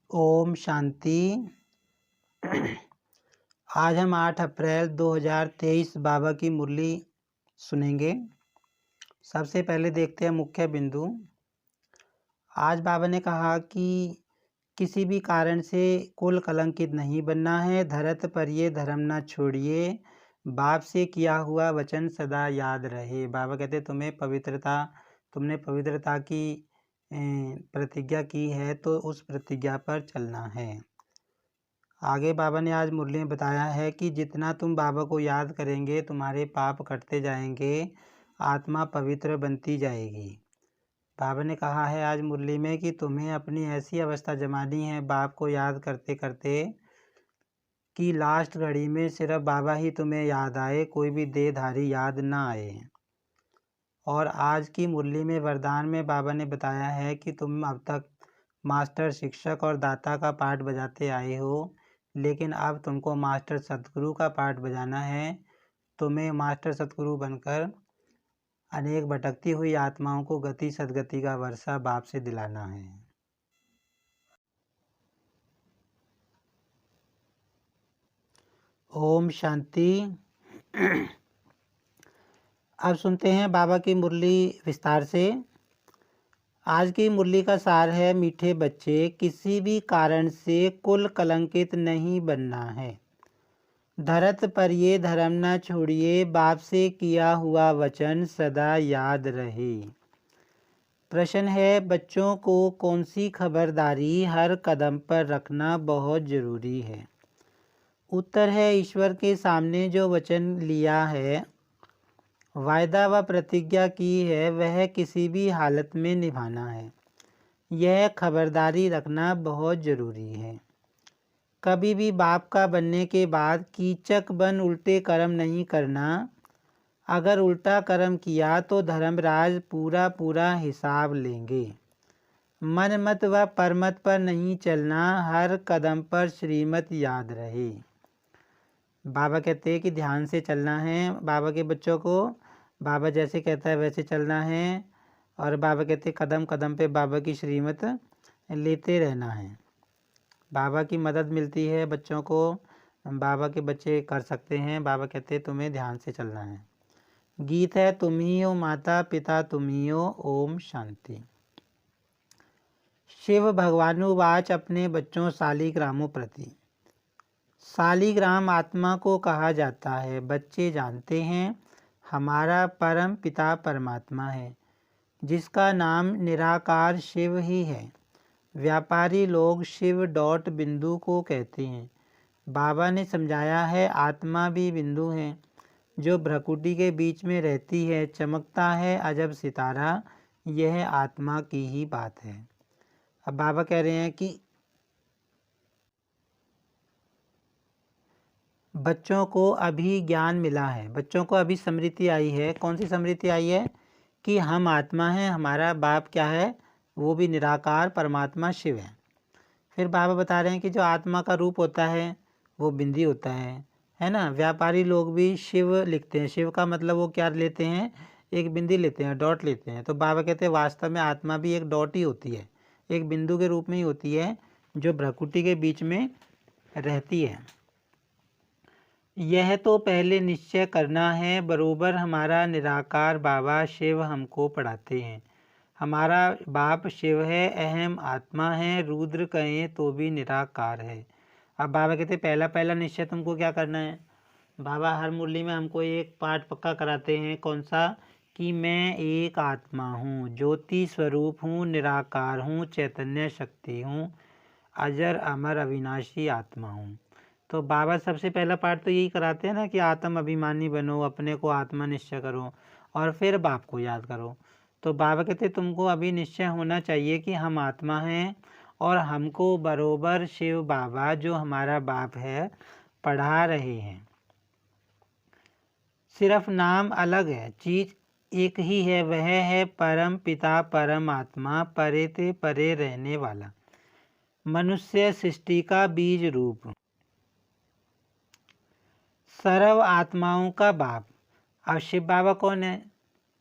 ओम शांति। आज हम 8 अप्रैल 2023 बाबा की मुरली सुनेंगे। सबसे पहले देखते हैं मुख्य बिंदु। आज बाबा ने कहा कि किसी भी कारण से कुल कलंकित नहीं बनना है। धरत पर ये धर्म ना छोड़िए, बाप से किया हुआ वचन सदा याद रहे। बाबा कहते तुमने पवित्रता की प्रतिज्ञा की है तो उस प्रतिज्ञा पर चलना है। आगे बाबा ने आज मुरली में बताया है कि जितना तुम बाबा को याद करेंगे तुम्हारे पाप कटते जाएंगे, आत्मा पवित्र बनती जाएगी। बाबा ने कहा है आज मुरली में कि तुम्हें अपनी ऐसी अवस्था जमानी है बाप को याद करते करते कि लास्ट घड़ी में सिर्फ बाबा ही तुम्हें याद आए, कोई भी देहधारी याद ना आए। और आज की मुरली में वरदान में बाबा ने बताया है कि तुम अब तक मास्टर, शिक्षक और दाता का पाठ बजाते आए हो, लेकिन अब तुमको मास्टर सतगुरु का पाठ बजाना है। तुम्हें मास्टर सतगुरु बनकर अनेक भटकती हुई आत्माओं को गति सदगति का वर्षा बाप से दिलाना है। ओम शांति। अब सुनते हैं बाबा की मुरली विस्तार से। आज की मुरली का सार है, मीठे बच्चे किसी भी कारण से कुल कलंकित नहीं बनना है। धरत पर ये धर्म न छोड़िए, बाप से किया हुआ वचन सदा याद रहे। प्रश्न है, बच्चों को कौन सी खबरदारी हर कदम पर रखना बहुत ज़रूरी है? उत्तर है, ईश्वर के सामने जो वचन लिया है, वायदा व प्रतिज्ञा की है, वह किसी भी हालत में निभाना है। यह खबरदारी रखना बहुत ज़रूरी है। कभी भी बाप का बनने के बाद कीचक बन उल्टे कर्म नहीं करना। अगर उल्टा कर्म किया तो धर्मराज पूरा हिसाब लेंगे। मनमत व परमत पर नहीं चलना, हर कदम पर श्रीमत याद रहे। बाबा कहते हैं कि ध्यान से चलना है। बाबा के बच्चों को बाबा जैसे कहता है वैसे चलना है, और बाबा कहते कदम कदम पे बाबा की श्रीमत लेते रहना है। बाबा की मदद मिलती है बच्चों को, बाबा के बच्चे कर सकते हैं। बाबा कहते तुम्हें ध्यान से चलना है। गीत है, तुम ही हो माता पिता तुम ही हो। ओम शांति। शिव भगवानुवाच अपने बच्चों शालिग्रामों प्रति। शालिग्राम आत्मा को कहा जाता है। बच्चे जानते हैं हमारा परम पिता परमात्मा है, जिसका नाम निराकार शिव ही है। व्यापारी लोग शिव बिंदु को कहते हैं। बाबा ने समझाया है आत्मा भी बिंदु है, जो भ्रकुटी के बीच में रहती है, चमकता है अजब सितारा। यह आत्मा की ही बात है। अब बाबा कह रहे हैं कि बच्चों को अभी ज्ञान मिला है, बच्चों को अभी स्मृति आई है। कौन सी स्मृति आई है? कि हम आत्मा हैं, हमारा बाप क्या है? वो भी निराकार परमात्मा शिव है। फिर बाबा बता रहे हैं कि जो आत्मा का रूप होता है वो बिंदी होता है ना। व्यापारी लोग भी शिव लिखते हैं। शिव का मतलब वो क्या लेते हैं? एक बिंदी लेते हैं, डॉट लेते हैं। तो बाबा कहते हैं वास्तव में आत्मा भी एक डॉट ही होती है, एक बिंदु के रूप में ही होती है, जो भ्रकुटी के बीच में रहती है। यह तो पहले निश्चय करना है, बरोबर हमारा निराकार बाबा शिव हमको पढ़ाते हैं। हमारा बाप शिव है, अहम आत्मा है, रुद्र कहें तो भी निराकार है। अब बाबा कहते पहला निश्चय तुमको क्या करना है? बाबा हर मुरली में हमको एक पाठ पक्का कराते हैं। कौन सा? कि मैं एक आत्मा हूँ, ज्योति स्वरूप हूँ, निराकार हूँ, चैतन्य शक्ति हूँ, अजर अमर अविनाशी आत्मा हूँ। तो बाबा सबसे पहला पाठ तो यही कराते हैं ना कि आत्म अभिमानी बनो, अपने को आत्मा निश्चय करो और फिर बाप को याद करो। तो बाबा कहते तुमको अभी निश्चय होना चाहिए कि हम आत्मा हैं और हमको बरोबर शिव बाबा जो हमारा बाप है पढ़ा रहे हैं। सिर्फ नाम अलग है, चीज एक ही है, वह है परम पिता परम आत्मा, परे ते परे रहने वाला, मनुष्य सृष्टि का बीज रूप, सर्व आत्माओं का बाप। अब शिव बाबा कौन है?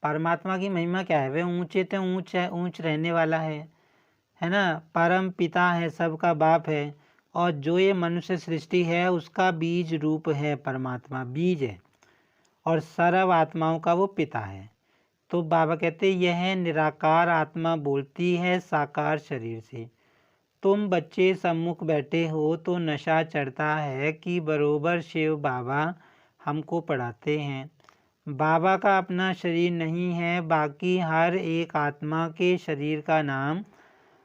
परमात्मा की महिमा क्या है? वे ऊंचे ते ऊंच है, ऊंच रहने वाला है है ना, परम पिता है, सबका बाप है, और जो ये मनुष्य सृष्टि है उसका बीज रूप है, परमात्मा बीज है, और सर्व आत्माओं का वो पिता है। तो बाबा कहते यह निराकार आत्मा बोलती है साकार शरीर से। तुम बच्चे सम्मुख बैठे हो तो नशा चढ़ता है कि बरोबर शिव बाबा हमको पढ़ाते हैं। बाबा का अपना शरीर नहीं है, बाकी हर एक आत्मा के शरीर का नाम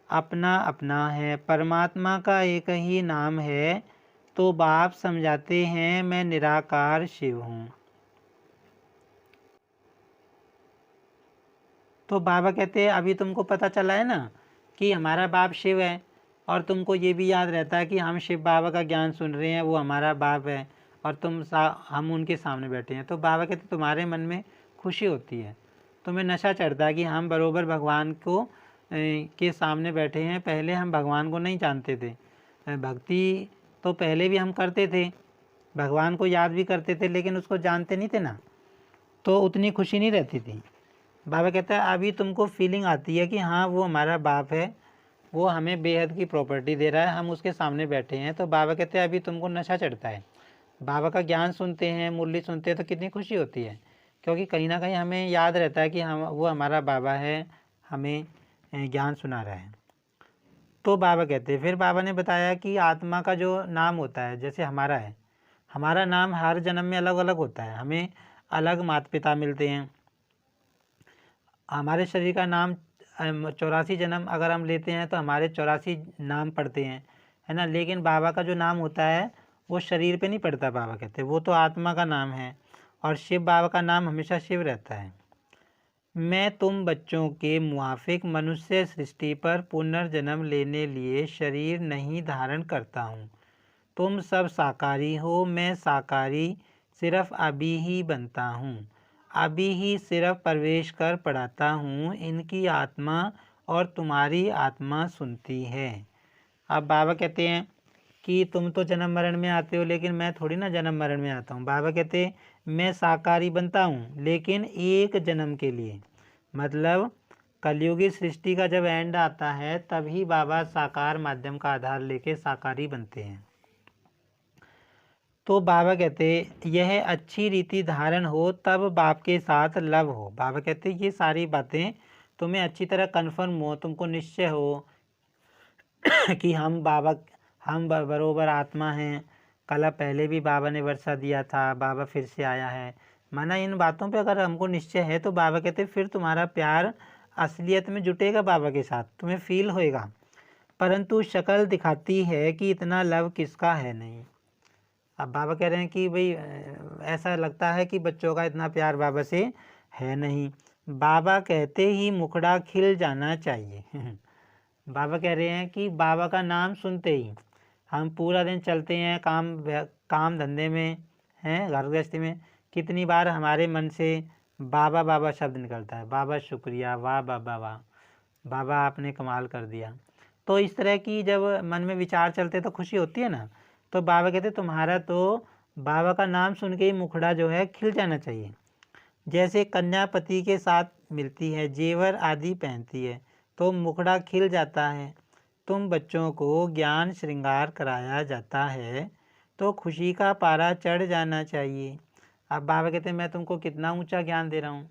अपना अपना है। परमात्मा का एक ही नाम है। तो बाप समझाते हैं मैं निराकार शिव हूँ। तो बाबा कहते हैं अभी तुमको पता चला है ना कि हमारा बाप शिव है, और तुमको ये भी याद रहता है कि हम शिव बाबा का ज्ञान सुन रहे हैं, वो हमारा बाप है, और हम उनके सामने बैठे हैं। तो बाबा कहते तुम्हारे मन में खुशी होती है, तुम्हें नशा चढ़ता है कि हम बरोबर भगवान को के सामने बैठे हैं। पहले हम भगवान को नहीं जानते थे, भक्ति तो पहले भी हम करते थे, भगवान को याद भी करते थे, लेकिन उसको जानते नहीं थे ना, तो उतनी खुशी नहीं रहती थी। बाबा कहता है अभी तुमको फीलिंग आती है कि हाँ वो हमारा बाप है, वो हमें बेहद की प्रॉपर्टी दे रहा है, हम उसके सामने बैठे हैं। तो बाबा कहते हैं अभी तुमको नशा चढ़ता है। बाबा का ज्ञान सुनते हैं, मुरली सुनते हैं, तो कितनी खुशी होती है, क्योंकि कहीं ना कहीं हमें याद रहता है कि हम वो हमारा बाबा है, हमें ज्ञान सुना रहा है। तो बाबा कहते हैं, फिर बाबा ने बताया कि आत्मा का जो नाम होता है, जैसे हमारा है, हमारा नाम हर जन्म में अलग अलग होता है, हमें अलग माता पिता मिलते हैं। हमारे शरीर का नाम 84 जन्म अगर हम लेते हैं तो हमारे 84 नाम पड़ते हैं, है ना। लेकिन बाबा का जो नाम होता है वो शरीर पे नहीं पड़ता। बाबा कहते हैं वो तो आत्मा का नाम है, और शिव बाबा का नाम हमेशा शिव रहता है। मैं तुम बच्चों के मुआफिक मनुष्य सृष्टि पर पुनर्जन्म लेने लिए शरीर नहीं धारण करता हूँ। तुम सब साकारी हो, मैं साकारी सिर्फ अभी ही बनता हूँ, अभी ही सिर्फ प्रवेश कर पढ़ाता हूँ। इनकी आत्मा और तुम्हारी आत्मा सुनती है। अब बाबा कहते हैं कि तुम तो जन्म मरण में आते हो, लेकिन मैं थोड़ी ना जन्म मरण में आता हूँ। बाबा कहते हैं मैं साकारी बनता हूँ, लेकिन एक जन्म के लिए, मतलब कलयुगी सृष्टि का जब एंड आता है तभी बाबा साकार माध्यम का आधार लेके साकारी बनते हैं। तो बाबा कहते यह अच्छी रीति धारण हो तब बाप के साथ लव हो। बाबा कहते ये सारी बातें तुम्हें अच्छी तरह कन्फर्म हो, तुमको निश्चय हो कि हम बरोबर आत्मा हैं। कल पहले भी बाबा ने वर्षा दिया था, बाबा फिर से आया है। माना इन बातों पे अगर हमको निश्चय है तो बाबा कहते फिर तुम्हारा प्यार असलियत में जुटेगा बाबा के साथ, तुम्हें फील होएगा। परंतु शक्ल दिखाती है कि इतना लव किसका है नहीं। अब बाबा कह रहे हैं कि भाई ऐसा लगता है कि बच्चों का इतना प्यार बाबा से है नहीं। बाबा कहते ही मुखड़ा खिल जाना चाहिए। बाबा कह रहे हैं कि बाबा का नाम सुनते ही हम पूरा दिन चलते हैं काम धंधे में हैं, घर गृहस्थी में, कितनी बार हमारे मन से बाबा बाबा शब्द निकलता है, बाबा शुक्रिया, वाह बाबा वाह, बाबा आपने कमाल कर दिया। तो इस तरह की जब मन में विचार चलते तो खुशी होती है ना। तो बाबा कहते तुम्हारा तो बाबा का नाम सुन के ही मुखड़ा जो है खिल जाना चाहिए। जैसे कन्या पति के साथ मिलती है, जेवर आदि पहनती है, तो मुखड़ा खिल जाता है। तुम बच्चों को ज्ञान श्रृंगार कराया जाता है तो खुशी का पारा चढ़ जाना चाहिए। अब बाबा कहते हैं मैं तुमको कितना ऊंचा ज्ञान दे रहा हूँ,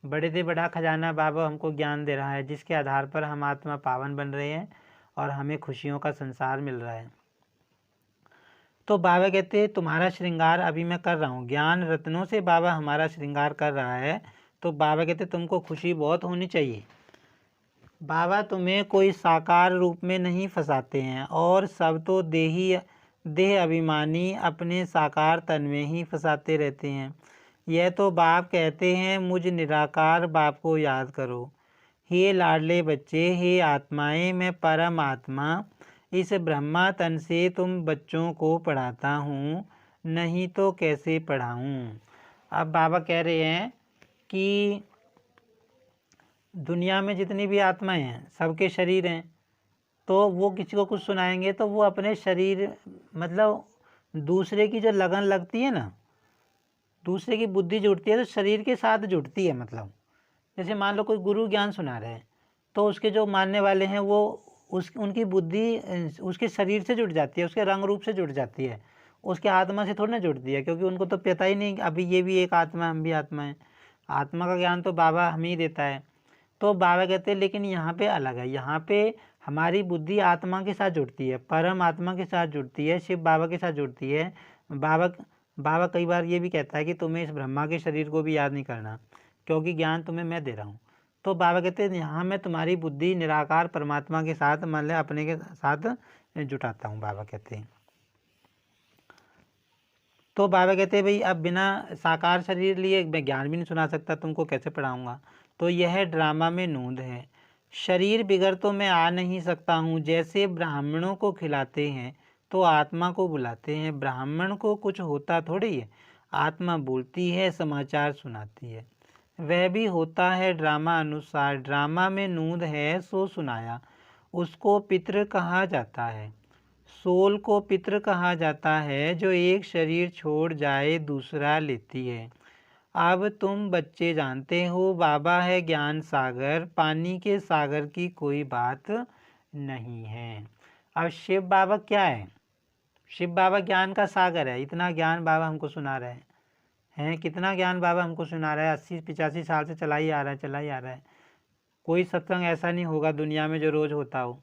बड़े से बड़ा खजाना बाबा हमको ज्ञान दे रहा है, जिसके आधार पर हम आत्मा पावन बन रहे हैं और हमें खुशियों का संसार मिल रहा है। तो बाबा कहते हैं तुम्हारा श्रृंगार अभी मैं कर रहा हूँ, ज्ञान रत्नों से बाबा हमारा श्रृंगार कर रहा है। तो बाबा कहते तुमको खुशी बहुत होनी चाहिए। बाबा तुम्हें कोई साकार रूप में नहीं फंसाते हैं, और सब तो देह अभिमानी अपने साकार तन में ही फंसाते रहते हैं। यह तो बाप कहते हैं मुझ निराकार बाप को याद करो। हे लाडले बच्चे, हे आत्माएं, मैं परम आत्मा इस ब्रह्मा तन से तुम बच्चों को पढ़ाता हूँ, नहीं तो कैसे पढ़ाऊँ। अब बाबा कह रहे हैं कि दुनिया में जितनी भी आत्माएं हैं सबके शरीर हैं, तो वो किसी को कुछ सुनाएंगे तो वो अपने शरीर, मतलब दूसरे की जो लगन लगती है ना, दूसरे की बुद्धि जुड़ती है तो शरीर के साथ जुड़ती है। मतलब जैसे मान लो कोई गुरु ज्ञान सुना रहे हैं तो उसके जो मानने वाले हैं वो उनकी बुद्धि उसके शरीर से जुड़ जाती है, उसके रंग रूप से जुड़ जाती है, उसके आत्मा से थोड़ी ना जुड़ती है, क्योंकि उनको तो पता ही नहीं अभी ये भी एक आत्मा है, हम भी आत्मा है। आत्मा का ज्ञान तो बाबा हमें ही देता है। तो बाबा कहते हैं लेकिन यहाँ पे अलग है, यहाँ पे हमारी बुद्धि आत्मा के साथ जुड़ती है, परम आत्मा के साथ जुड़ती है, शिव बाबा के साथ जुड़ती है। बाबा कई बार ये भी कहता है कि तुम्हें इस ब्रह्मा के शरीर को भी याद नहीं करना, क्योंकि ज्ञान तुम्हें मैं दे रहा हूँ। तो बाबा कहते हैं यहाँ मैं तुम्हारी बुद्धि निराकार परमात्मा के साथ मतलब अपने के साथ जुटाता हूँ, बाबा कहते हैं। तो बाबा कहते हैं भाई अब बिना साकार शरीर लिए मैं ज्ञान भी नहीं सुना सकता, तुमको कैसे पढ़ाऊँगा। तो यह ड्रामा में नूंद है, शरीर बिगर तो मैं आ नहीं सकता हूँ। जैसे ब्राह्मणों को खिलाते हैं तो आत्मा को बुलाते हैं, ब्राह्मण को कुछ होता थोड़ी है, आत्मा बोलती है, समाचार सुनाती है। वह भी होता है ड्रामा अनुसार, ड्रामा में नूंद है सो सुनाया, उसको पितृ कहा जाता है। सोल को पितृ कहा जाता है, जो एक शरीर छोड़ जाए दूसरा लेती है। अब तुम बच्चे जानते हो बाबा है ज्ञान सागर, पानी के सागर की कोई बात नहीं है। अब शिव बाबा क्या है? शिव बाबा ज्ञान का सागर है। इतना ज्ञान बाबा हमको सुना रहे हैं, कितना ज्ञान बाबा हमको सुना रहा है, 80-85 साल से चला ही आ रहा है। कोई सत्संग ऐसा नहीं होगा दुनिया में जो रोज़ होता हो,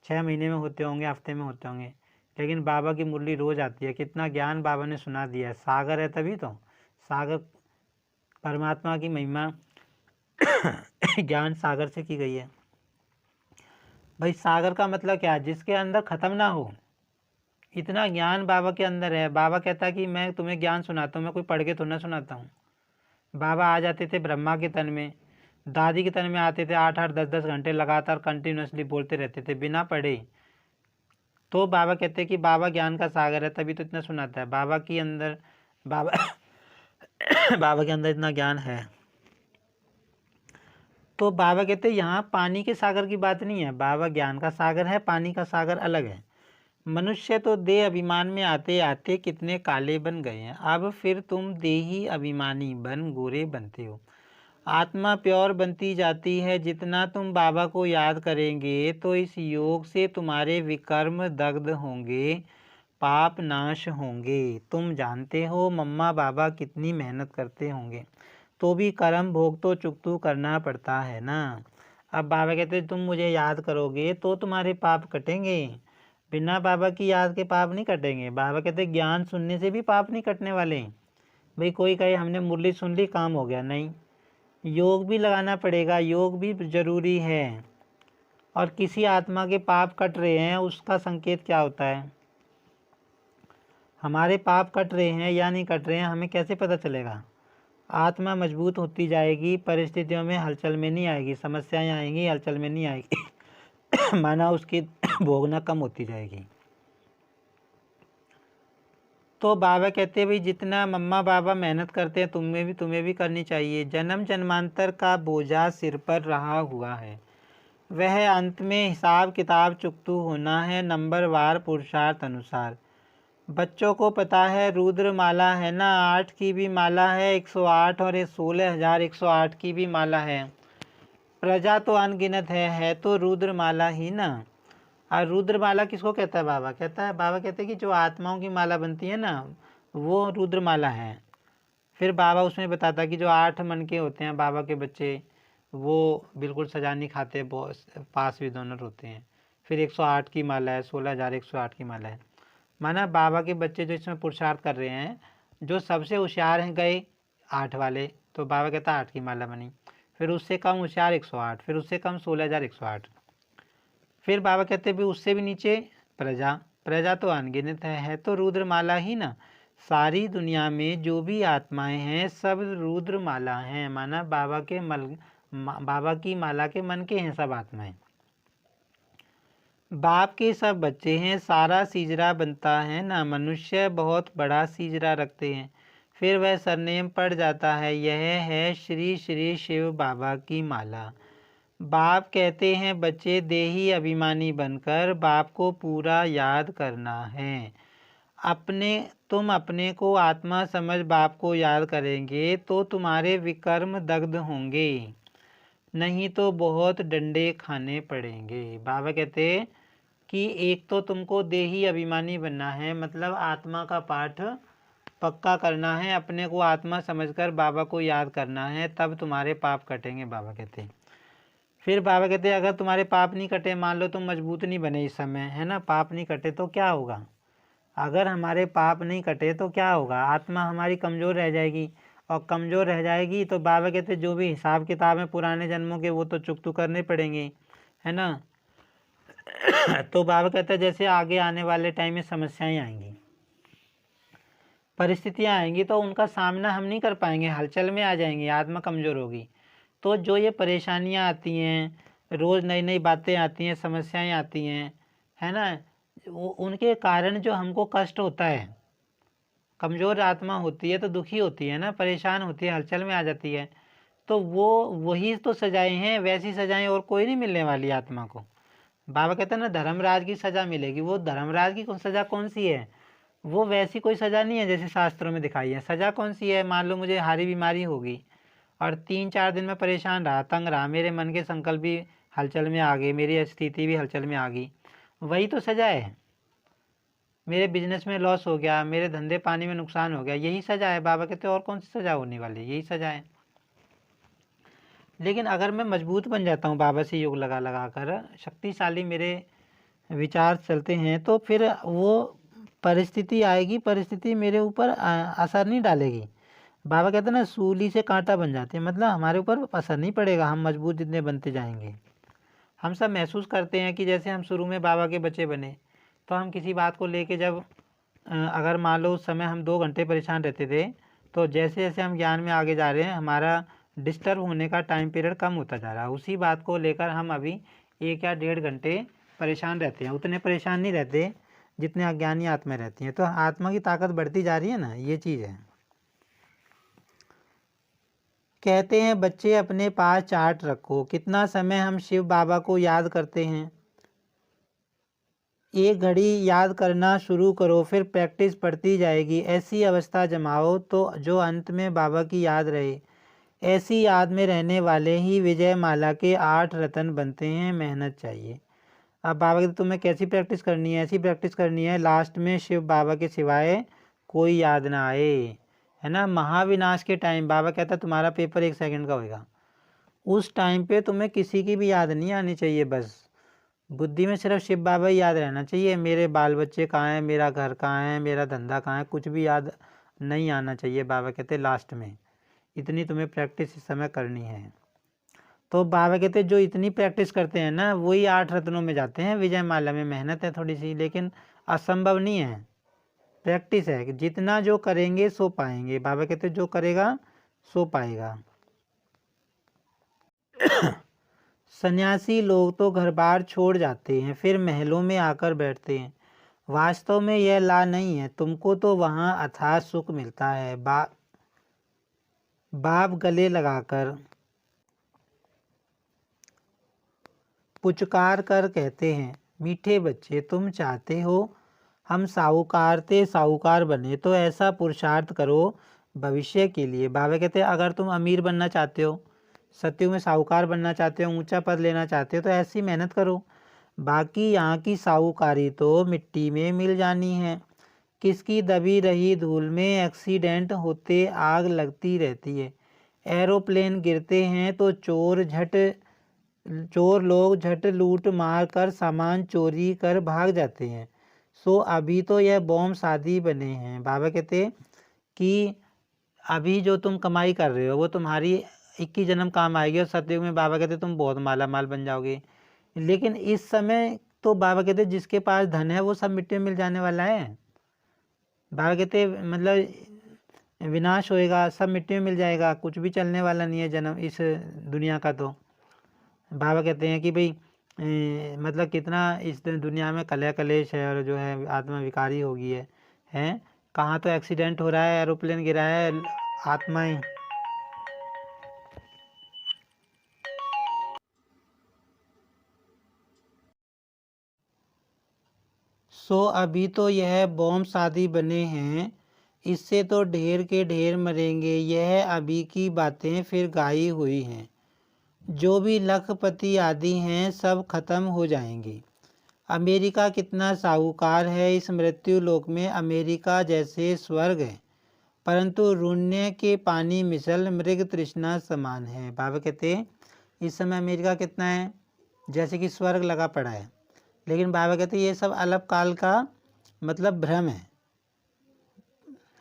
6 महीने में होते होंगे, हफ्ते में होते होंगे, लेकिन बाबा की मुरली रोज़ आती है। कितना ज्ञान बाबा ने सुना दिया है। सागर है तभी तो, सागर परमात्मा की महिमा ज्ञान सागर से की गई है। भाई सागर का मतलब क्या है? जिसके अंदर ख़त्म ना हो, इतना ज्ञान बाबा के अंदर है। बाबा कहता है कि मैं तुम्हें ज्ञान सुनाता हूँ, मैं कोई पढ़ के तो ना सुनाता हूँ। बाबा आ जाते थे ब्रह्मा के तन में, दादी के तन में आते थे, 8-8 10-10 घंटे लगातार कंटिन्यूसली बोलते रहते थे बिना पढ़े। तो बाबा कहते हैं कि बाबा ज्ञान का सागर है, तभी तो इतना सुनाता है। बाबा के अंदर बाबा के अंदर इतना ज्ञान है। तो बाबा कहते हैं यहाँ पानी के सागर की बात नहीं है, बाबा ज्ञान का सागर है, पानी का सागर अलग है। मनुष्य तो देह अभिमान में आते आते कितने काले बन गए हैं, अब फिर तुम देही अभिमानी बन गोरे बनते हो। आत्मा प्योर बनती जाती है, जितना तुम बाबा को याद करेंगे तो इस योग से तुम्हारे विकर्म दग्ध होंगे, पाप नाश होंगे। तुम जानते हो मम्मा बाबा कितनी मेहनत करते होंगे, तो भी कर्म भोग तो चुकतू करना पड़ता है ना। अब बाबा कहते तुम मुझे याद करोगे तो तुम्हारे पाप कटेंगे, बिना बाबा की याद के पाप नहीं कटेंगे। बाबा कहते ज्ञान सुनने से भी पाप नहीं कटने वाले। भाई कोई कहे हमने मुरली सुन ली काम हो गया, नहीं, योग भी लगाना पड़ेगा, योग भी ज़रूरी है। और किसी आत्मा के पाप कट रहे हैं उसका संकेत क्या होता है? हमारे पाप कट रहे हैं या नहीं कट रहे हैं हमें कैसे पता चलेगा? आत्मा मजबूत होती जाएगी, परिस्थितियों में हलचल में नहीं आएगी, समस्याएं आएंगी, हलचल में नहीं आएगी माना उसकी भोगना कम होती जाएगी। तो बाबा कहते हैं भाई जितना मम्मा बाबा मेहनत करते हैं तुम्हें भी करनी चाहिए। जन्म जन्मांतर का बोझा सिर पर रहा हुआ है, वह अंत में हिसाब किताब चुकतू होना है, नंबरवार पुरुषार्थ अनुसार। बच्चों को पता है रुद्र माला है ना, 8 की भी माला है 108 और ये 16,108 की भी माला है। प्रजा तो अनगिनत है तो रुद्र माला ही ना। और रुद्र माला किसको कहता है? बाबा कहते हैं कि जो आत्माओं की माला बनती है ना वो रुद्र माला है। फिर बाबा उसमें बताता है कि जो 8 मन के होते हैं बाबा के बच्चे, वो बिल्कुल सजा नहीं खाते, पास भी दोनों होते हैं। फिर 108 की माला है, 16,108 की माला है। माना बाबा के बच्चे जो इसमें पुरुषार्थ कर रहे हैं, जो सबसे होशियार हैं गए 8 वाले, तो बाबा कहता 8 की माला बनी। फिर उससे कम होशियार 108, फिर उससे कम 16,108। फिर बाबा कहते भी उससे भी नीचे प्रजा तो अनगिनत है तो रुद्रमाला ही ना। सारी दुनिया में जो भी आत्माएं हैं सब रुद्रमाला हैं, माना बाबा की माला के मन के हैं सब आत्माएं। बाप के सब बच्चे हैं, सारा सीजरा बनता है ना। मनुष्य बहुत बड़ा सीजरा रखते हैं, फिर वह सरनेम पड़ जाता है। यह है श्री श्री शिव बाबा की माला। बाप कहते हैं बच्चे देही अभिमानी बनकर बाप को पूरा याद करना है। तुम अपने को आत्मा समझ बाप को याद करेंगे तो तुम्हारे विकर्म दग्ध होंगे। नहीं तो बहुत डंडे खाने पड़ेंगे। बाबा कहते कि एक तो तुमको देही अभिमानी बनना है, मतलब आत्मा का पाठ पक्का करना है, अपने को आत्मा समझकर बाबा को याद करना है, तब तुम्हारे पाप कटेंगे। बाबा कहते फिर बाबा कहते अगर तुम्हारे पाप नहीं कटे, मान लो तुम मजबूत नहीं बने इस समय, है ना, पाप नहीं कटे तो क्या होगा? अगर हमारे पाप नहीं कटे तो क्या होगा? आत्मा हमारी कमज़ोर रह जाएगी, और कमज़ोर रह जाएगी तो बाबा कहते जो भी हिसाब किताब है पुराने जन्मों के वो तो चुकता करने पड़ेंगे, है ना। तो बाबा कहते जैसे आगे आने वाले टाइम में समस्याएं आएंगी, परिस्थितियां आएंगी, तो उनका सामना हम नहीं कर पाएंगे, हलचल में आ जाएंगे, आत्मा कमज़ोर होगी। तो जो ये परेशानियां आती हैं, रोज़ नई नई बातें आती हैं, समस्याएं आती हैं, है ना, उनके कारण जो हमको कष्ट होता है, कमज़ोर आत्मा होती है तो दुखी होती है ना, परेशान होती है, हलचल में आ जाती है, तो वही तो सजाएं हैं, वैसी सजाएं और कोई नहीं मिलने वाली आत्मा को। बाबा कहते हैं ना धर्मराज की सज़ा मिलेगी, वो धर्मराज की सज़ा कौन सी है? वो वैसी कोई सज़ा नहीं है जैसे शास्त्रों में दिखाई है। सज़ा कौन सी है? मान लो मुझे हारी बीमारी होगी और 3-4 दिन में परेशान रहा, तंग रहा, मेरे मन के संकल्प भी हलचल में आ गए, मेरी स्थिति भी हलचल में आ गई, वही तो सज़ा है। मेरे बिजनेस में लॉस हो गया, मेरे धंधे पानी में नुकसान हो गया, यही सज़ा है। बाबा कहते और कौन सी सज़ा होने वाली, यही सज़ा है। लेकिन अगर मैं मजबूत बन जाता हूँ बाबा से योग लगा लगा कर, शक्तिशाली मेरे विचार चलते हैं, तो फिर वो परिस्थिति आएगी, परिस्थिति मेरे ऊपर असर नहीं डालेगी। बाबा कहते हैं ना सूली से कांटा बन जाते हैं, मतलब हमारे ऊपर असर नहीं पड़ेगा, हम मजबूत जितने बनते जाएंगे। हम सब महसूस करते हैं कि जैसे हम शुरू में बाबा के बच्चे बने, तो हम किसी बात को लेके जब अगर मान लो उस समय हम 2 घंटे परेशान रहते थे, तो जैसे जैसे हम ज्ञान में आगे जा रहे हैं, हमारा डिस्टर्ब होने का टाइम पीरियड कम होता जा रहा है। उसी बात को लेकर हम अभी 1 या 1.5 घंटे परेशान रहते हैं, उतने परेशान नहीं रहते जितने अज्ञानी आत्मा रहती हैं। तो आत्मा की ताकत बढ़ती जा रही है ना, ये चीज़ है। कहते हैं बच्चे अपने पास चार्ट रखो, कितना समय हम शिव बाबा को याद करते हैं। 1 घड़ी याद करना शुरू करो, फिर प्रैक्टिस बढ़ती जाएगी। ऐसी अवस्था जमाओ तो जो अंत में बाबा की याद रहे। ऐसी याद में रहने वाले ही विजय माला के 8 रत्न बनते हैं। मेहनत चाहिए। अब बाबा कहते तुम्हें कैसी प्रैक्टिस करनी है? ऐसी प्रैक्टिस करनी है लास्ट में शिव बाबा के सिवाय कोई याद ना आए, है ना। महाविनाश के टाइम बाबा कहता तुम्हारा पेपर 1 सेकंड का होगा, उस टाइम पे तुम्हें किसी की भी याद नहीं आनी चाहिए, बस बुद्धि में सिर्फ शिव बाबा ही याद रहना चाहिए। मेरे बाल बच्चे कहाँ हैं, मेरा घर कहाँ है, मेरा धंधा कहाँ है, कुछ भी याद नहीं आना चाहिए। बाबा कहते लास्ट में इतनी तुम्हें प्रैक्टिस इस समय करनी है। तो बाबा कहते जो इतनी प्रैक्टिस करते हैं ना, वही 8 रत्नों में जाते हैं विजय माला में। मेहनत है थोड़ी सी, लेकिन असंभव नहीं है, प्रैक्टिस है कि जितना जो करेंगे सो पाएंगे। बाबा कहते जो करेगा सो पाएगा। सन्यासी लोग तो घर बार छोड़ जाते हैं, फिर महलों में आकर बैठते हैं। वास्तव में यह ला नहीं है, तुमको तो वहाँ अथाह सुख मिलता है। बाप गले लगाकर पुचकार कर कहते हैं मीठे बच्चे तुम चाहते हो हम साहूकार ते साहूकार बने, तो ऐसा पुरुषार्थ करो भविष्य के लिए। बाबा कहते हैं अगर तुम अमीर बनना चाहते हो, सत्युग में साहूकार बनना चाहते हो, ऊंचा पद लेना चाहते हो, तो ऐसी मेहनत करो। बाकी यहाँ की साहूकारी तो मिट्टी में मिल जानी है। किसकी दबी रही धूल में एक्सीडेंट होते आग लगती रहती है। एरोप्लेन गिरते हैं तो चोर लोग झट लूट मार कर सामान चोरी कर भाग जाते हैं। सो अभी तो यह बॉम्ब शादी बने हैं। बाबा कहते कि अभी जो तुम कमाई कर रहे हो वो तुम्हारी 21 जन्म काम आएगी, और सतयुग में बाबा कहते तुम बहुत माला माल बन जाओगे। लेकिन इस समय तो बाबा कहते जिसके पास धन है वो सब मिट्टी में मिल जाने वाला है। बाबा कहते मतलब विनाश होएगा, सब मिट्टी में मिल जाएगा, कुछ भी चलने वाला नहीं है जन्म इस दुनिया का। तो बाबा कहते हैं कि भाई मतलब कितना इस दुनिया में कलह कलेश है, और जो है आत्मा विकारी हो गई है, हैं कहाँ तो एक्सीडेंट हो रहा है, एरोप्लेन गिरा है, आत्माएं। सो अभी तो यह बॉम्ब शादी बने हैं, इससे तो ढेर के ढेर मरेंगे। यह अभी की बातें फिर गाई हुई हैं। जो भी लखपति आदि हैं सब खत्म हो जाएंगे। अमेरिका कितना साहूकार है, इस मृत्यु लोक में अमेरिका जैसे स्वर्ग है, परंतु ऋण्य के पानी मिसल मृग तृष्णा समान है। बाबा कहते हैं इस समय अमेरिका कितना है, जैसे कि स्वर्ग लगा पड़ा है, लेकिन बाबा कहते हैं ये सब अल्पकाल का मतलब भ्रम है।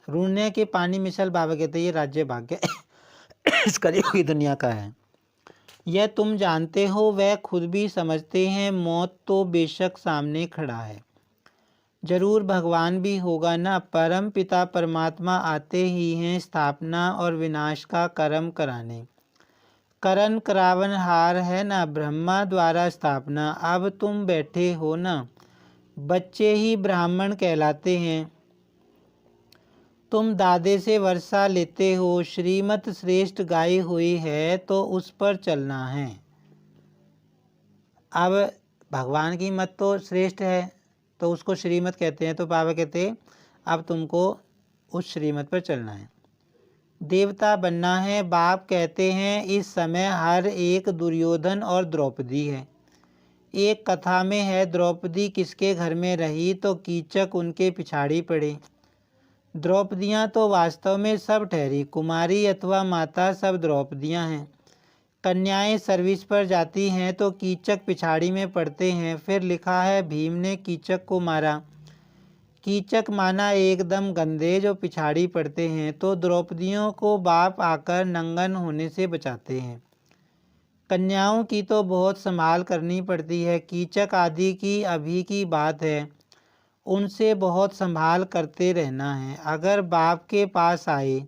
ऋण्य के पानी मिसल बाबा कहते हैं ये राज्य भाग्य इस कलयुग की दुनिया का है। यह तुम जानते हो, वह खुद भी समझते हैं, मौत तो बेशक सामने खड़ा है, जरूर भगवान भी होगा ना। परम पिता परमात्मा आते ही हैं स्थापना और विनाश का कर्म कराने। करण करावन हार है ना, ब्रह्मा द्वारा स्थापना। अब तुम बैठे हो ना, बच्चे ही ब्राह्मण कहलाते हैं। तुम दादे से वर्षा लेते हो, श्रीमत श्रेष्ठ गाई हुई है तो उस पर चलना है। अब भगवान की मत तो श्रेष्ठ है तो उसको श्रीमत कहते हैं, तो बाबा कहते हैं अब तुमको उस श्रीमत पर चलना है। देवता बनना है। बाप कहते हैं इस समय हर एक दुर्योधन और द्रौपदी है। एक कथा में है द्रौपदी किसके घर में रही तो कीचक उनके पिछाड़ी पड़े। द्रौपदियाँ तो वास्तव में सब ठहरी, कुमारी अथवा माता सब द्रौपदियाँ हैं। कन्याएं सर्विस पर जाती हैं तो कीचक पिछाड़ी में पड़ते हैं। फिर लिखा है भीम ने कीचक को मारा। कीचक माना एकदम गंदे जो पिछाड़ी पड़ते हैं, तो द्रौपदियों को बाप आकर नंगन होने से बचाते हैं। कन्याओं की तो बहुत संभाल करनी पड़ती है। कीचक आदि की अभी की बात है, उनसे बहुत संभाल करते रहना है। अगर बाप के पास आए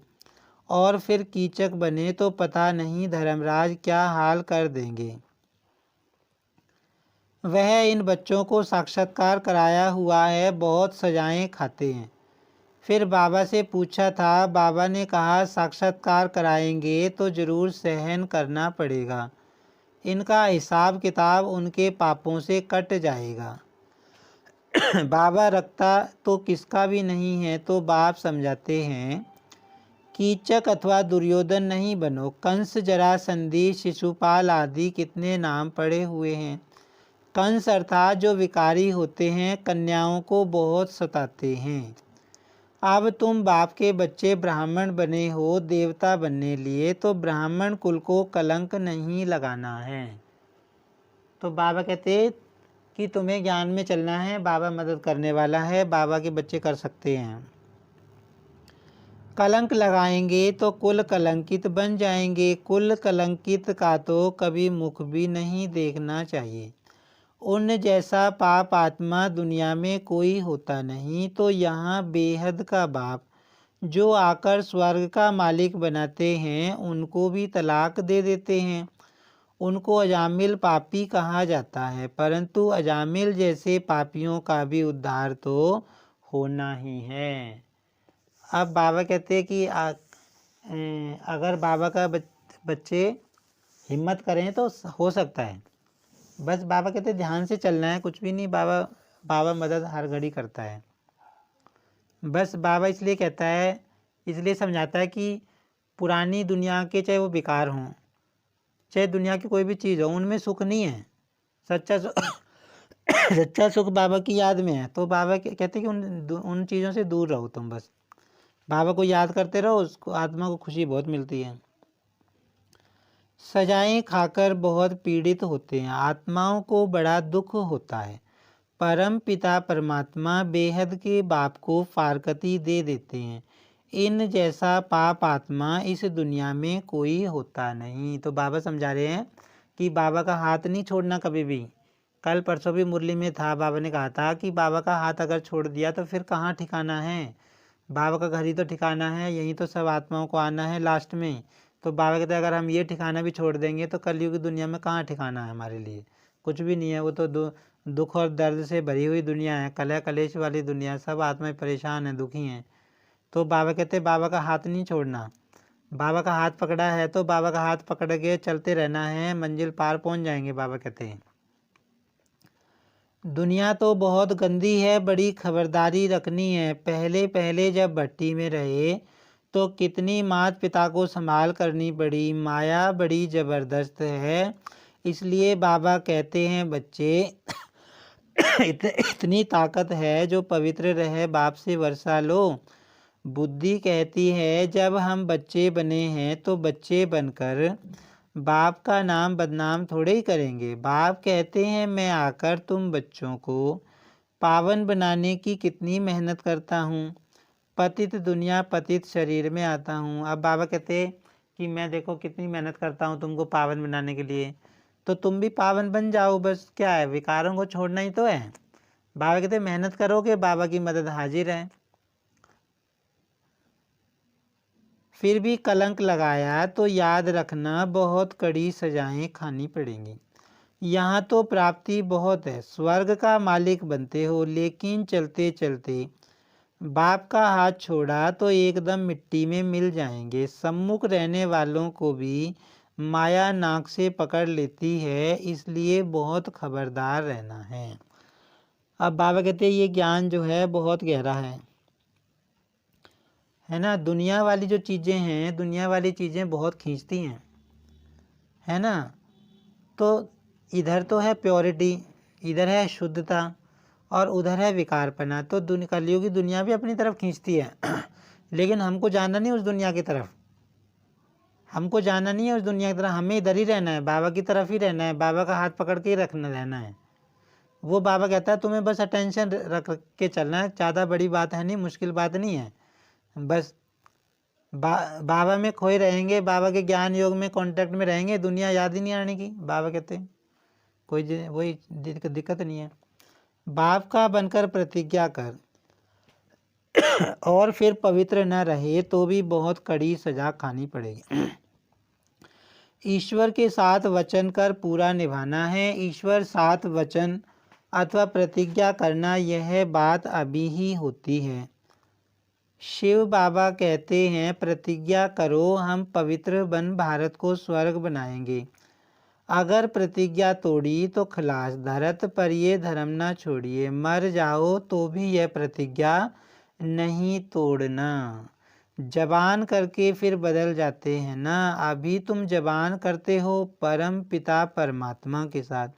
और फिर कीचक बने तो पता नहीं धर्मराज क्या हाल कर देंगे। वह इन बच्चों को साक्षात्कार कराया हुआ है, बहुत सजाएं खाते हैं। फिर बाबा से पूछा था, बाबा ने कहा साक्षात्कार कराएंगे तो ज़रूर सहन करना पड़ेगा, इनका हिसाब किताब उनके पापों से कट जाएगा। बाबा रखता तो किसका भी नहीं है, तो बाप समझाते हैं कीचक अथवा दुर्योधन नहीं बनो। कंस जरासंधि शिशुपाल आदि कितने नाम पड़े हुए हैं। कंस अर्थात जो विकारी होते हैं, कन्याओं को बहुत सताते हैं। अब तुम बाप के बच्चे ब्राह्मण बने हो देवता बनने लिए, तो ब्राह्मण कुल को कलंक नहीं लगाना है। तो बाबा कहते कि तुम्हें ज्ञान में चलना है, बाबा मदद करने वाला है, बाबा के बच्चे कर सकते हैं। कलंक लगाएंगे तो कुल कलंकित बन जाएंगे। कुल कलंकित का तो कभी मुख भी नहीं देखना चाहिए। उन जैसा पाप आत्मा दुनिया में कोई होता नहीं। तो यहाँ बेहद का बाप जो आकर स्वर्ग का मालिक बनाते हैं, उनको भी तलाक दे देते हैं। उनको अजामिल पापी कहा जाता है, परंतु अजामिल जैसे पापियों का भी उद्धार तो होना ही है। अब बाबा कहते हैं कि अगर बाबा का बच्चे हिम्मत करें तो हो सकता है। बस बाबा कहते हैं ध्यान से चलना है, कुछ भी नहीं। बाबा मदद हर घड़ी करता है। बस बाबा इसलिए कहता है, इसलिए समझाता है कि पुरानी दुनिया के चाहे वो बेकार हों, चाहे दुनिया की कोई भी चीज़ हो, उनमें सुख नहीं है। सच्चा सुख बाबा की याद में है। तो बाबा कहते हैं कि उन चीज़ों से दूर रहो तुम। बस बाबा को याद करते रहो, उसको आत्मा को खुशी बहुत मिलती है। सजाएं खाकर बहुत पीड़ित होते हैं, आत्माओं को बड़ा दुख होता है। परम पिता परमात्मा बेहद के बाप को फारकती दे देते हैं। इन जैसा पाप आत्मा इस दुनिया में कोई होता नहीं। तो बाबा समझा रहे हैं कि बाबा का हाथ नहीं छोड़ना कभी भी। कल परसों भी मुरली में था, बाबा ने कहा था कि बाबा का हाथ अगर छोड़ दिया तो फिर कहाँ ठिकाना है। बाबा का घर ही तो ठिकाना है, यहीं तो सब आत्माओं को आना है लास्ट में। तो बाबा कहते हैं अगर हम ये ठिकाना भी छोड़ देंगे तो कलयुग की दुनिया में कहाँ ठिकाना है हमारे लिए, कुछ भी नहीं है। वो तो दुख और दर्द से भरी हुई दुनिया है, कलह कलेश वाली दुनिया, सब आत्माएं परेशान हैं, दुखी हैं। तो बाबा कहते हैं बाबा का हाथ नहीं छोड़ना। बाबा का हाथ पकड़ा है तो बाबा का हाथ पकड़ के चलते रहना है, मंजिल पार पहुँच जाएंगे। बाबा कहते हैं दुनिया तो बहुत गंदी है, बड़ी खबरदारी रखनी है। पहले पहले जब भट्टी में रहे तो कितनी माता पिता को संभाल करनी पड़ी, माया बड़ी ज़बरदस्त है। इसलिए बाबा कहते हैं बच्चे इतनी ताकत है जो पवित्र रहे बाप से वर्षा लो। बुद्धि कहती है जब हम बच्चे बने हैं तो बच्चे बनकर बाप का नाम बदनाम थोड़े ही करेंगे। बाप कहते हैं मैं आकर तुम बच्चों को पावन बनाने की कितनी मेहनत करता हूँ। पतित दुनिया पतित शरीर में आता हूँ। अब बाबा कहते कि मैं देखो कितनी मेहनत करता हूँ तुमको पावन बनाने के लिए, तो तुम भी पावन बन जाओ। बस क्या है, विकारों को छोड़ना ही तो है। बाबा कहते मेहनत करोगे बाबा की मदद हाजिर है। फिर भी कलंक लगाया तो याद रखना बहुत कड़ी सजाएं खानी पड़ेंगी। यहाँ तो प्राप्ति बहुत है, स्वर्ग का मालिक बनते हो, लेकिन चलते चलते बाप का हाथ छोड़ा तो एकदम मिट्टी में मिल जाएंगे। सम्मुख रहने वालों को भी माया नाक से पकड़ लेती है, इसलिए बहुत खबरदार रहना है। अब बाबा कहते हैं ये ज्ञान जो है बहुत गहरा है ना। दुनिया वाली जो चीज़ें हैं, दुनिया वाली चीज़ें बहुत खींचती हैं, है ना। तो इधर तो है प्योरिटी, इधर है शुद्धता, और उधर है विकारपना। तो कलयुगी दुनिया भी अपनी तरफ खींचती है लेकिन हमको जाना नहीं उस दुनिया की तरफ, हमको जाना नहीं है उस दुनिया की तरफ। हमें इधर ही रहना है, बाबा की तरफ ही रहना है, बाबा का हाथ पकड़ के ही रहना है। वो बाबा कहता है तुम्हें बस अटेंशन रख के चलना है, ज़्यादा बड़ी बात है नहीं, मुश्किल बात नहीं है। बस बाबा में खोए रहेंगे, बाबा के ज्ञान योग में कांटेक्ट में रहेंगे, दुनिया याद ही नहीं आने की। बाबा कहते हैं कोई वही दिक्कत नहीं है। बाप का बनकर प्रतिज्ञा कर और फिर पवित्र न रहे तो भी बहुत कड़ी सजा खानी पड़ेगी। ईश्वर के साथ वचन कर पूरा निभाना है। ईश्वर साथ वचन अथवा प्रतिज्ञा करना, यह बात अभी ही होती है। शिव बाबा कहते हैं प्रतिज्ञा करो, हम पवित्र बन भारत को स्वर्ग बनाएंगे। अगर प्रतिज्ञा तोड़ी तो खलास, धरत पर ये धर्म ना छोड़िए, मर जाओ तो भी यह प्रतिज्ञा नहीं तोड़ना। जबान करके फिर बदल जाते हैं ना, अभी तुम जबान करते हो परम पिता परमात्मा के साथ।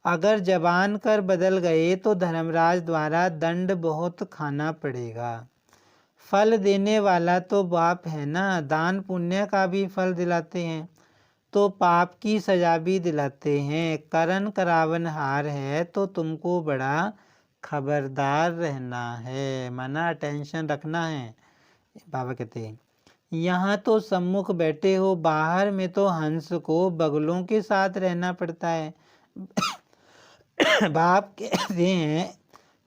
अगर जबान कर बदल गए तो धर्मराज द्वारा दंड बहुत खाना पड़ेगा। फल देने वाला तो बाप है ना, दान पुण्य का भी फल दिलाते हैं तो पाप की सजा भी दिलाते हैं। करण करावन हार है तो तुमको बड़ा खबरदार रहना है, माना अटेंशन रखना है। बाबा कहते हैं यहाँ तो सम्मुख बैठे हो, बाहर में तो हंस को बगलों के साथ रहना पड़ता है। बाप कहते हैं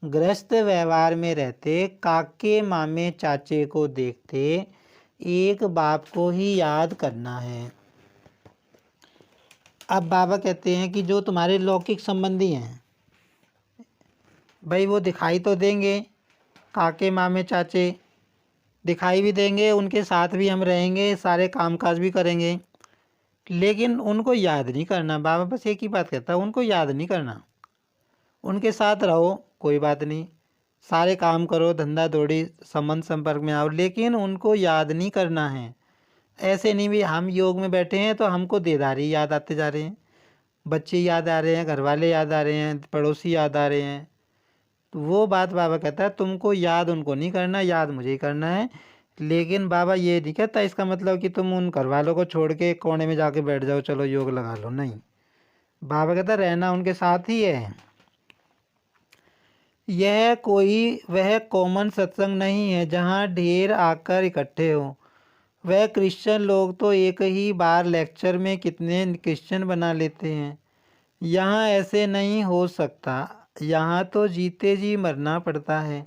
ग्रस्त व्यवहार में रहते, काके मामे चाचे को देखते, एक बाप को ही याद करना है। अब बाबा कहते हैं कि जो तुम्हारे लौकिक संबंधी हैं भाई, वो दिखाई तो देंगे, काके मामे चाचे दिखाई भी देंगे, उनके साथ भी हम रहेंगे, सारे कामकाज भी करेंगे, लेकिन उनको याद नहीं करना। बाबा बस एक ही बात कहता है, उनको याद नहीं करना। उनके साथ रहो कोई बात नहीं, सारे काम करो, धंधा दौड़ी संबंध संपर्क में आओ, लेकिन उनको याद नहीं करना है। ऐसे नहीं भी हम योग में बैठे हैं तो हमको देदारी याद आते जा रहे हैं, बच्चे याद आ रहे हैं, घर वाले याद आ रहे हैं, पड़ोसी याद आ रहे हैं। तो वो बात बाबा कहता है तुमको याद उनको नहीं करना, याद मुझे ही करना है। लेकिन बाबा ये नहीं कहता इसका मतलब कि तुम उन घर वालों को छोड़ के कोने में जाके बैठ जाओ, चलो योग लगा लो, नहीं। बाबा कहता रहना उनके साथ ही है। यह कोई वह कॉमन सत्संग नहीं है जहाँ ढेर आकर इकट्ठे हो। वह क्रिश्चियन लोग तो एक ही बार लेक्चर में कितने क्रिश्चियन बना लेते हैं। यहाँ ऐसे नहीं हो सकता, यहाँ तो जीते जी मरना पड़ता है,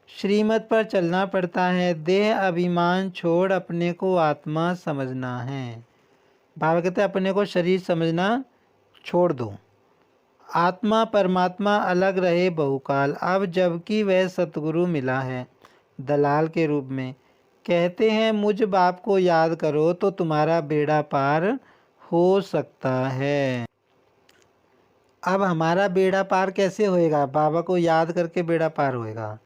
श्रीमत पर चलना पड़ता है, देह अभिमान छोड़ अपने को आत्मा समझना है। बाबा कहते हैं अपने को शरीर समझना छोड़ दो, आत्मा परमात्मा अलग रहे बहुकाल। अब जबकि वह सतगुरु मिला है दलाल के रूप में, कहते हैं मुझ बाप को याद करो तो तुम्हारा बेड़ा पार हो सकता है। अब हमारा बेड़ा पार कैसे होएगा? बाबा को याद करके बेड़ा पार होएगा।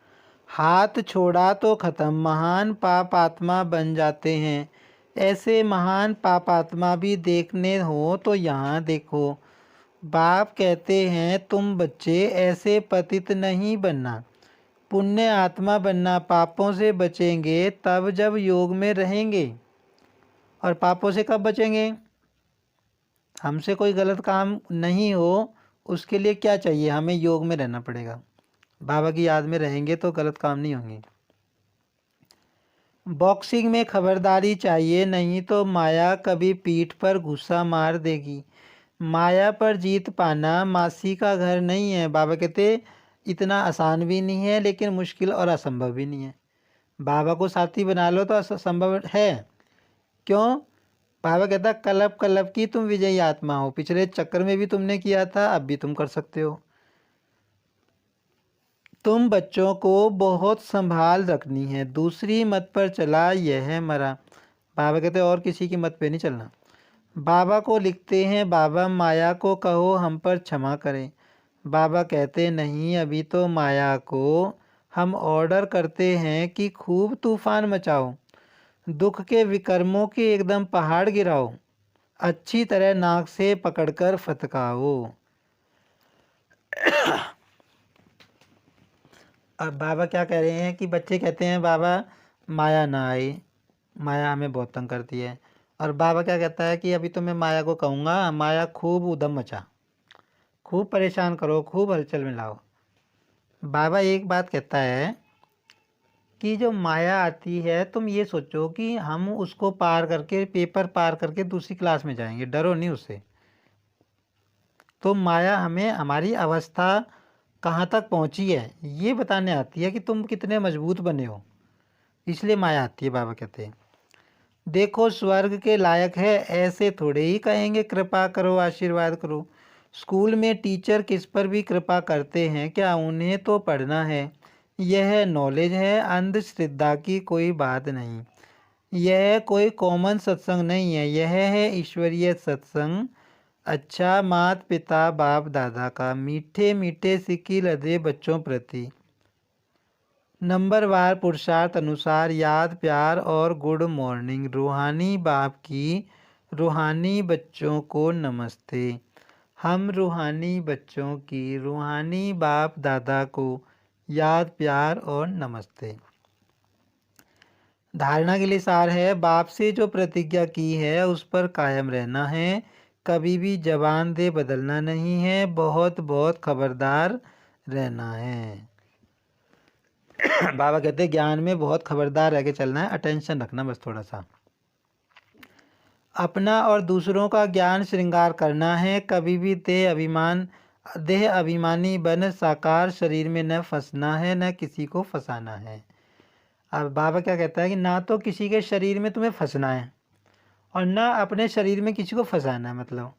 हाथ छोड़ा तो खत्म, महान पापात्मा बन जाते हैं। ऐसे महान पापात्मा भी देखने हो तो यहाँ देखो। बाप कहते हैं तुम बच्चे ऐसे पतित नहीं बनना, पुण्य आत्मा बनना। पापों से बचेंगे तब जब योग में रहेंगे। और पापों से कब बचेंगे? हमसे कोई गलत काम नहीं हो, उसके लिए क्या चाहिए? हमें योग में रहना पड़ेगा। बाबा की याद में रहेंगे तो गलत काम नहीं होंगे। बॉक्सिंग में खबरदारी चाहिए, नहीं तो माया कभी पीठ पर गुस्सा मार देगी। माया पर जीत पाना मासी का घर नहीं है। बाबा कहते इतना आसान भी नहीं है, लेकिन मुश्किल और असंभव भी नहीं है। बाबा को साथी बना लो तो असंभव है। क्यों? बाबा कहता कलप कलप की तुम विजयी आत्मा हो। पिछले चक्कर में भी तुमने किया था, अब भी तुम कर सकते हो। तुम बच्चों को बहुत संभाल रखनी है। दूसरी मत पर चला यह मरा। बाबा कहते और किसी की मत पे नहीं चलना। बाबा को लिखते हैं, बाबा माया को कहो हम पर क्षमा करें। बाबा कहते नहीं, अभी तो माया को हम ऑर्डर करते हैं कि खूब तूफान मचाओ, दुख के विकर्मों के एकदम पहाड़ गिराओ, अच्छी तरह नाक से पकड़कर फटकाओ। अब बाबा क्या कह रहे हैं कि बच्चे कहते हैं बाबा माया ना आए, माया हमें बहुत तंग करती है। और बाबा क्या कहता है कि अभी तो मैं माया को कहूँगा, माया खूब उधम मचा, खूब परेशान करो, खूब हलचल में लाओ। बाबा एक बात कहता है कि जो माया आती है, तुम ये सोचो कि हम उसको पार करके, पेपर पार करके दूसरी क्लास में जाएंगे, डरो नहीं उससे। तो माया हमें हमारी अवस्था कहाँ तक पहुँची है ये बताने आती है कि तुम कितने मजबूत बने हो, इसलिए माया आती है। बाबा कहते हैं देखो स्वर्ग के लायक है, ऐसे थोड़े ही कहेंगे कृपा करो आशीर्वाद करो। स्कूल में टीचर किस पर भी कृपा करते हैं क्या? उन्हें तो पढ़ना है, यह नॉलेज है, अंधश्रद्धा की कोई बात नहीं। यह कोई कॉमन सत्संग नहीं है, यह है ईश्वरीय सत्संग। अच्छा मात पिता बाप दादा का मीठे मीठे सिक्की लदे बच्चों प्रति नंबरवार पुरुषार्थ अनुसार याद प्यार और गुड मॉर्निंग। रूहानी बाप की रूहानी बच्चों को नमस्ते। हम रूहानी बच्चों की रूहानी बाप दादा को याद प्यार और नमस्ते। धारणा के लिए सार है, बाप से जो प्रतिज्ञा की है उस पर कायम रहना है, कभी भी जबान दे बदलना नहीं है, बहुत बहुत खबरदार रहना है। बाबा कहते हैं ज्ञान में बहुत खबरदार रह के चलना है, अटेंशन रखना बस थोड़ा सा। अपना और दूसरों का ज्ञान श्रृंगार करना है, कभी भी देह अभिमानी बन साकार शरीर में न फंसना है, न किसी को फंसाना है। अब बाबा क्या कहता है कि ना तो किसी के शरीर में तुम्हें फंसना है और ना अपने शरीर में किसी को फंसाना है। मतलब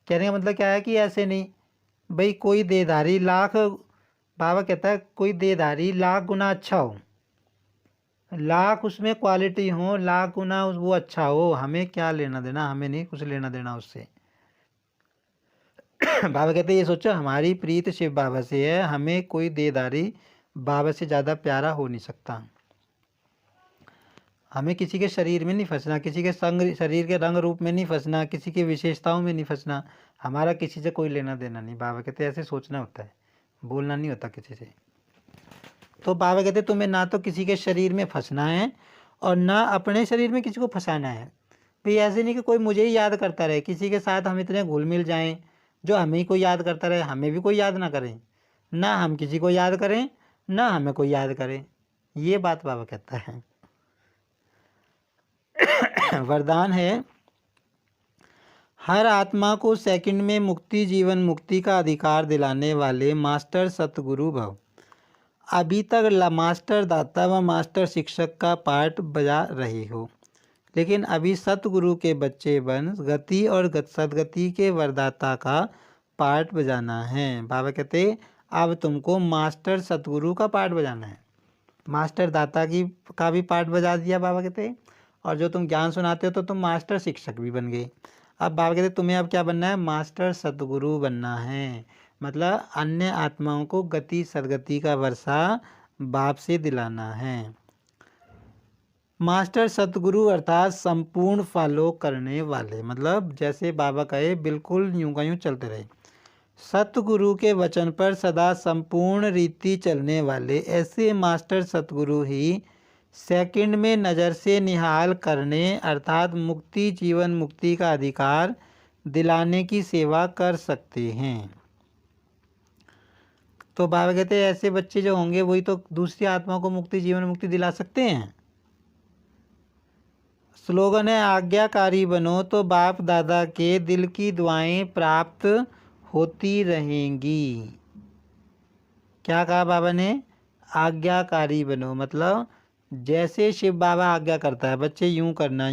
कहने का मतलब क्या है कि ऐसे नहीं भाई, कोई देहधारी लाख, बाबा कहता है कोई देहधारी लाख गुना अच्छा हो, लाख उसमें क्वालिटी हो, लाख गुना वो अच्छा हो, हमें क्या लेना देना, हमें नहीं कुछ लेना देना उससे। बाबा कहते हैं ये सोचो हमारी प्रीत शिव बाबा से है, हमें कोई देहधारी बाबा से ज़्यादा प्यारा हो नहीं सकता। हमें किसी के शरीर में नहीं फंसना, किसी के शरीर के रंग रूप में नहीं फंसना, किसी की विशेषताओं में नहीं फंसना, हमारा किसी से कोई लेना देना नहीं। बाबा कहते ऐसे सोचना होता है, बोलना नहीं होता किसी से। तो बाबा कहते तुम्हें ना तो किसी के शरीर में फंसना है और ना अपने शरीर में किसी को फंसाना है। भाई ऐसे नहीं कि कोई मुझे ही याद करता रहे, किसी के साथ हम इतने घुल मिल जाएं जो हमें ही कोई याद करता रहे, हमें भी कोई याद ना करें, ना हम किसी को याद करें ना हमें कोई याद करे। ये बात बाबा कहता है। वरदान है, हर आत्मा को सेकंड में मुक्ति जीवन मुक्ति का अधिकार दिलाने वाले मास्टर सतगुरु भव। अभी तक मास्टर दाता व मास्टर शिक्षक का पार्ट बजा रहे हो, लेकिन अभी सतगुरु के बच्चे बन गति और सदगति के वरदाता का पार्ट बजाना है। बाबा कहते अब तुमको मास्टर सतगुरु का पार्ट बजाना है, मास्टर दाता का भी पार्ट बजा दिया बाबा कहते, और जो तुम ज्ञान सुनाते हो तो तुम मास्टर शिक्षक भी बन गए। अब बाबा कहते तुम्हें अब क्या बनना है? मास्टर सतगुरु बनना है। मतलब अन्य आत्माओं को गति सदगति का वर्षा बाप से दिलाना है। मास्टर सतगुरु अर्थात संपूर्ण फॉलो करने वाले, मतलब जैसे बाबा कहे बिल्कुल यूं का यूं चलते रहे। सतगुरु के वचन पर सदा संपूर्ण रीति चलने वाले ऐसे मास्टर सतगुरु ही सेकंड में नज़र से निहाल करने अर्थात मुक्ति जीवन मुक्ति का अधिकार दिलाने की सेवा कर सकते हैं। तो बाबा कहते हैं ऐसे बच्चे जो होंगे वही तो दूसरी आत्मा को मुक्ति जीवन मुक्ति दिला सकते हैं। स्लोगन है आज्ञाकारी बनो तो बाप दादा के दिल की दुआएं प्राप्त होती रहेंगी। क्या कहा बाबा ने? आज्ञाकारी बनो, मतलब जैसे शिव बाबा आज्ञा करता है बच्चे यूं करना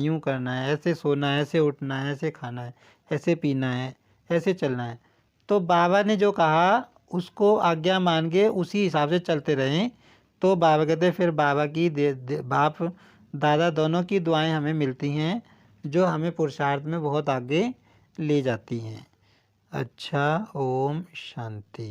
है, ऐसे सोना है, ऐसे उठना है, ऐसे खाना है, ऐसे पीना है, ऐसे चलना है। तो बाबा ने जो कहा उसको आज्ञा मान के उसी हिसाब से चलते रहें तो बाबा कहते फिर बाबा की बाप दादा दोनों की दुआएं हमें मिलती हैं जो हमें पुरुषार्थ में बहुत आगे ले जाती हैं। अच्छा, ओम शांति।